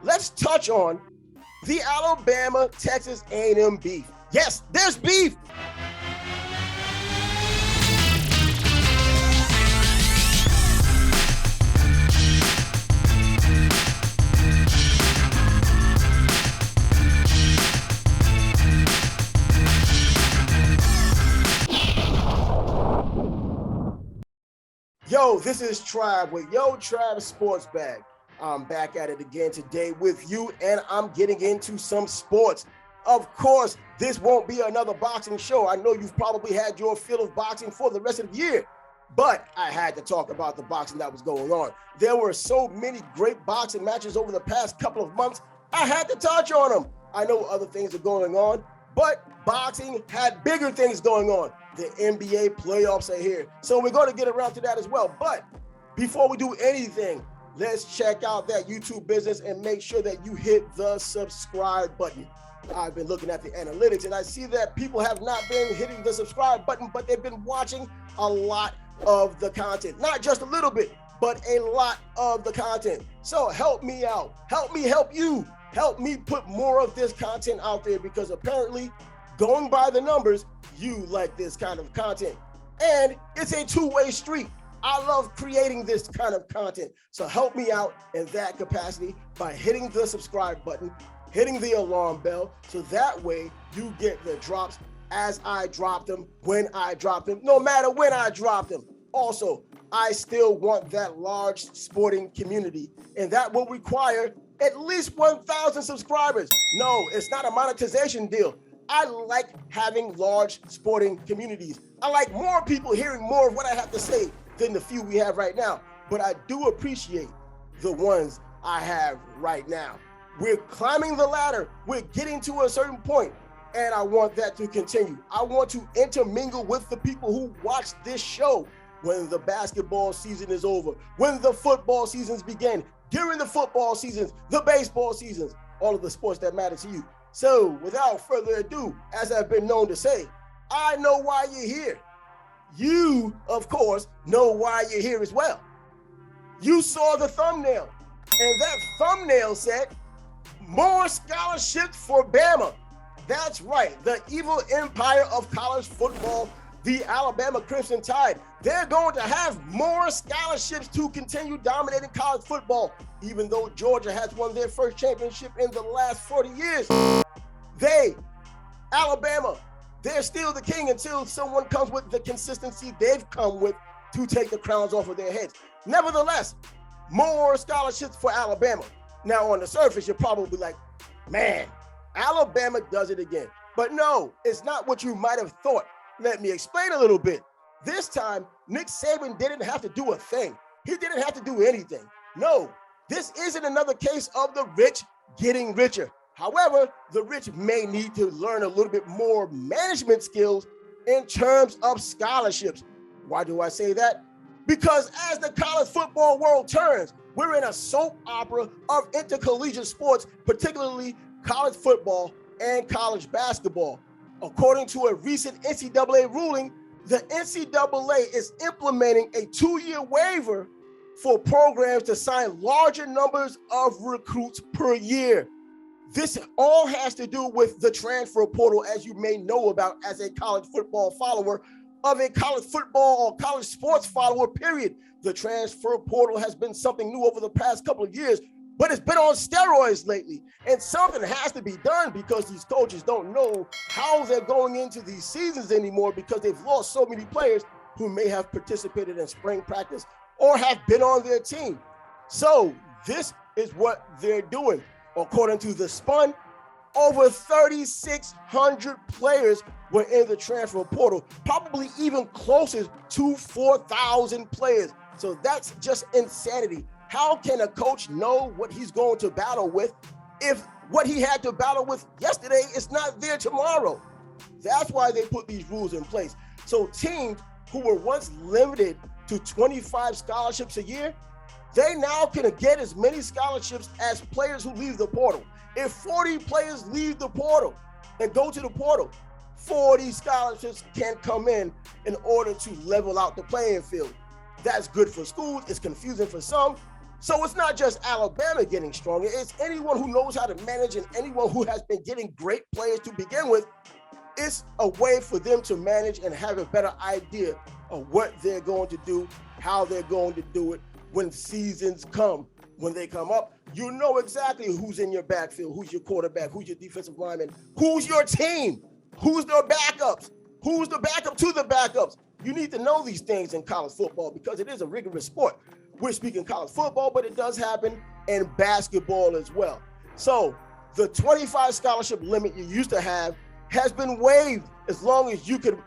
let's touch on the Alabama-Texas A&M beef. Yes, there's beef. Yo, this is Trav with Trav Sports Bag. I'm back at it again today with you, and I'm getting into some sports. Of course, this won't be another boxing show. I know you've probably had your fill of boxing for the rest of the year, but I had to talk about the boxing that was going on. There were so many great boxing matches over the past couple of months, I had to touch on them. I know other things are going on, but boxing had bigger things going on. The NBA playoffs are here, so we're going to get around to that as well. But before we do anything, let's check out that YouTube business and make sure that you hit the subscribe button. I've been looking at the analytics and I see that people have not been hitting the subscribe button, but they've been watching a lot of the content. Not just a little bit, but a lot of the content. So help me out. Help me help you. Help me put more of this content out there, because apparently, going by the numbers, you like this kind of content. And it's a two-way street. I love creating this kind of content. So help me out in that capacity by hitting the subscribe button, hitting the alarm bell, so that way you get the drops as I drop them, when I drop them, no matter when I drop them. Also, I still want that large sporting community, and that will require at least 1,000 subscribers. No, it's not a monetization deal. I like having large sporting communities. I like more people hearing more of what I have to say than the few we have right now. But I do appreciate the ones I have right now. We're climbing the ladder. We're getting to a certain point, and I want that to continue. I want to intermingle with the people who watch this show when the basketball season is over, when the football seasons begin, during the football seasons, the baseball seasons, all of the sports that matter to you. So without further ado, as I've been known to say, I know why you're here. You, of course, know why you're here as well. You saw the thumbnail, and that thumbnail said, more scholarships for Bama. That's right, the evil empire of college football, the Alabama Crimson Tide. They're going to have more scholarships to continue dominating college football, even though Georgia has won their first championship in the last 40 years. Alabama, they're still the king until someone comes with the consistency they've come with to take the crowns off of their heads. Nevertheless, more scholarships for Alabama. Now, on the surface, you're probably like, man, Alabama does it again. But no, it's not what you might have thought. Let me explain a little bit. This time, Nick Saban didn't have to do a thing. He didn't have to do anything. No, this isn't another case of the rich getting richer. However, the rich may need to learn a little bit more management skills in terms of scholarships. Why do I say that? Because as the college football world turns, we're in a soap opera of intercollegiate sports, particularly college football and college basketball. According to a recent NCAA ruling, the NCAA is implementing a 2-year waiver for programs to sign larger numbers of recruits per year. This all has to do with the transfer portal, as you may know about as a college football follower of a college football or college sports follower, period. The transfer portal has been something new over the past couple of years, but it's been on steroids lately. And something has to be done, because these coaches don't know how they're going into these seasons anymore, because they've lost so many players who may have participated in spring practice or have been on their team. So this is what they're doing. According to The Spun, over 3,600 players were in the transfer portal, probably even closer to 4,000 players. So that's just insanity. How can a coach know what he's going to battle with if what he had to battle with yesterday is not there tomorrow? That's why they put these rules in place. So teams who were once limited to 25 scholarships a year, they now can get as many scholarships as players who leave the portal. If 40 players leave the portal and go to the portal, 40 scholarships can come in order to level out the playing field. That's good for schools. It's confusing for some. So it's not just Alabama getting stronger. It's anyone who knows how to manage and anyone who has been getting great players to begin with. It's a way for them to manage and have a better idea of what they're going to do, how they're going to do it when seasons come. When they come up, you know exactly who's in your backfield, who's your quarterback, who's your defensive lineman, who's your team, who's their backups, who's the backup to the backups. You need to know these things in college football because it is a rigorous sport. We're speaking college football, but it does happen in basketball as well. So the 25 scholarship limit you used to have has been waived as long as you can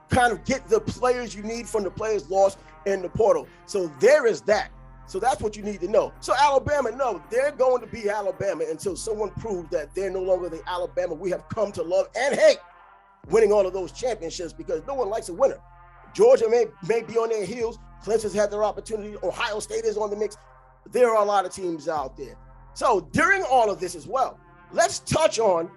kind of get the players you need from the players lost in the portal. So there is that. So that's what you need to know. So Alabama, no, they're going to be Alabama until someone proves that they're no longer the Alabama we have come to love and hate, winning all of those championships because no one likes a winner. Georgia may be on their heels. Clemson's had their opportunity. Ohio State is on the mix. There are a lot of teams out there. So during all of this as well, let's touch on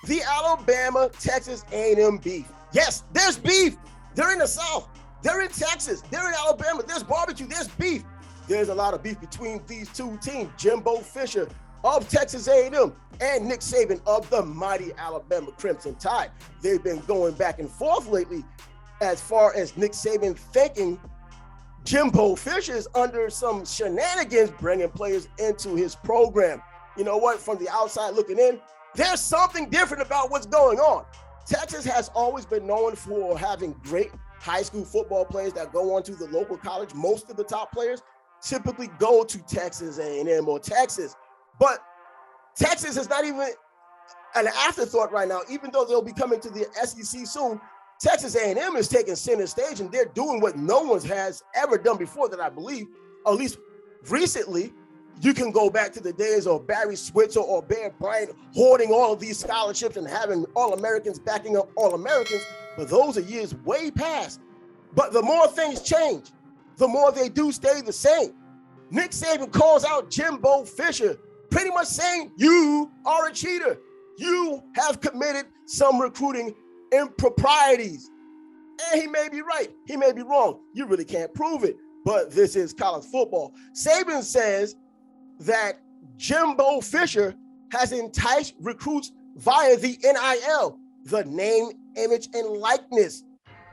the Alabama-Texas A&M beef. Yes, there's beef. They're in the South. They're in Texas. They're in Alabama. There's barbecue. There's beef. There's a lot of beef between these two teams, Jimbo Fisher of Texas A&M and Nick Saban of the mighty Alabama Crimson Tide. They've been going back and forth lately as far as Nick Saban thinking Jimbo Fisher is under some shenanigans bringing players into his program. You know what? From the outside looking in, there's something different about what's going on. Texas has always been known for having great high school football players that go on to the local college. Most of the top players typically go to Texas A&M or Texas, but Texas is not even an afterthought right now. Even though they'll be coming to the SEC soon, Texas A&M is taking center stage and they're doing what no one has ever done before that I believe, or at least recently. You can go back to the days of Barry Switzer or Bear Bryant hoarding all of these scholarships and having All-Americans backing up All-Americans, but those are years way past. But the more things change, the more they do stay the same. Nick Saban calls out Jimbo Fisher, pretty much saying, you are a cheater. You have committed some recruiting improprieties. And he may be right. He may be wrong. You really can't prove it. But this is college football. Saban says that Jimbo Fisher has enticed recruits via the NIL, the name, image, and likeness.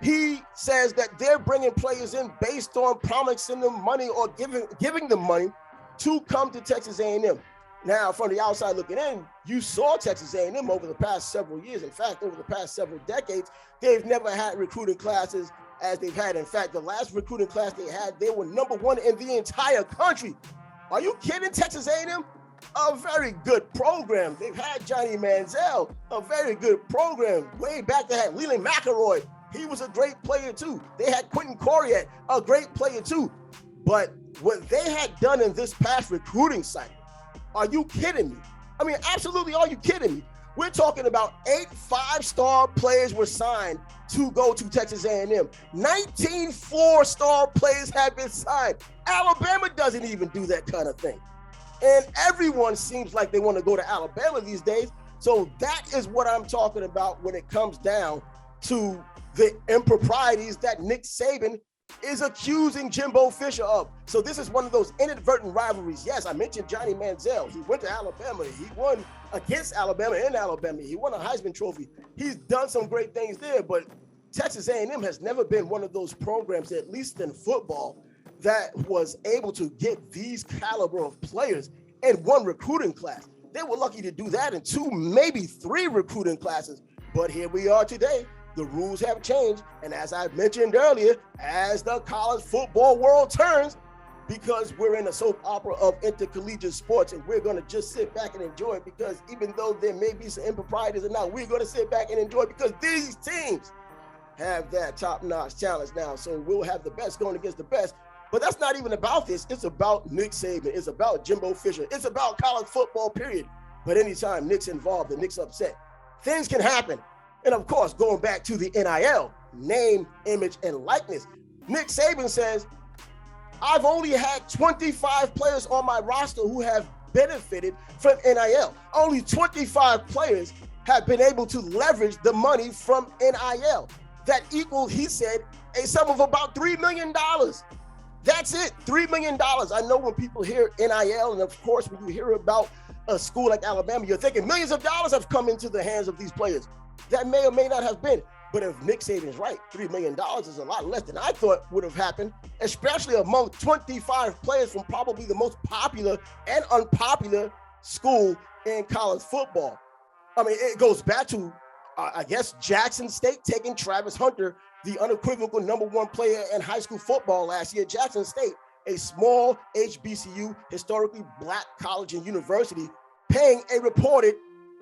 He says that they're bringing players in based on promising them money or giving them money to come to Texas A&M. Now, from the outside looking in, you saw Texas A&M over the past several years. In fact, over the past several decades, they've never had recruiting classes as they've had. In fact, the last recruiting class they had, they were #1 in the entire country. Are you kidding? Texas A&M? A very good program. They've had Johnny Manziel, a very good program. Way back they had Leland McElroy. He was a great player too. They had Quentin Coryatt, a great player too. But what they had done in this past recruiting cycle, are you kidding me? I mean, absolutely, are you kidding me? We're talking about 8 5-star players were signed to go to Texas A&M. 19 4-star players have been signed. Alabama doesn't even do that kind of thing. And everyone seems like they want to go to Alabama these days. So that is what I'm talking about when it comes down to the improprieties that Nick Saban is accusing Jimbo Fisher of. So this is one of those inadvertent rivalries. Yes, I mentioned Johnny Manziel. He went to Alabama. He won against Alabama in Alabama. He won a Heisman Trophy. He's done some great things there, but Texas A&M has never been one of those programs, at least in football, that was able to get these caliber of players in one recruiting class. They were lucky to do that in 2, maybe 3 recruiting classes. But here we are today. The rules have changed. And as I mentioned earlier, as the college football world turns, because we're in a soap opera of intercollegiate sports and we're going to just sit back and enjoy it, because even though there may be some improprieties or not, we're going to sit back and enjoy it because these teams have that top-notch challenge now. So we'll have the best going against the best. But that's not even about this. It's about Nick Saban. It's about Jimbo Fisher. It's about college football, period. But anytime Nick's involved and Nick's upset, things can happen. And of course, going back to the NIL, name, image, and likeness, Nick Saban says, I've only had 25 players on my roster who have benefited from NIL. Only 25 players have been able to leverage the money from NIL. That equals, he said, a sum of about $3 million. That's it, $3 million. I know when people hear NIL, and of course, when you hear about a school like Alabama, you're thinking millions of dollars have come into the hands of these players. That may or may not have been. But if Nick Saban's right, $3 million is a lot less than I thought would have happened, especially among 25 players from probably the most popular and unpopular school in college football. I mean, it goes back to, I guess, Jackson State taking Travis Hunter, the unequivocal #1 player in high school football last year. Jackson State, a small HBCU, historically black college and university, paying a reported,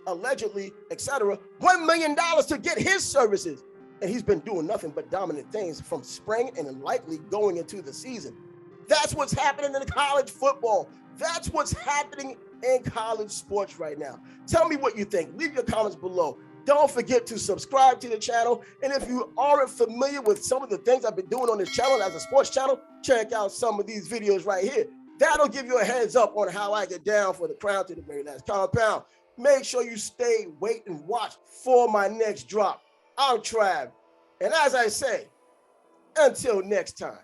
allegedly, etc., $1 million to get his services. And he's been doing nothing but dominant things from spring and likely going into the season. That's what's happening in college football. That's what's happening in college sports right now. Tell me what you think. Leave your comments below. Don't forget to subscribe to the channel. And if you aren't familiar with some of the things I've been doing on this channel as a sports channel, check out some of these videos right here. That'll give you a heads up on how I get down for the crown to the very last compound. Make sure you stay, wait, and watch for my next drop. I'm Trav. And as I say, until next time.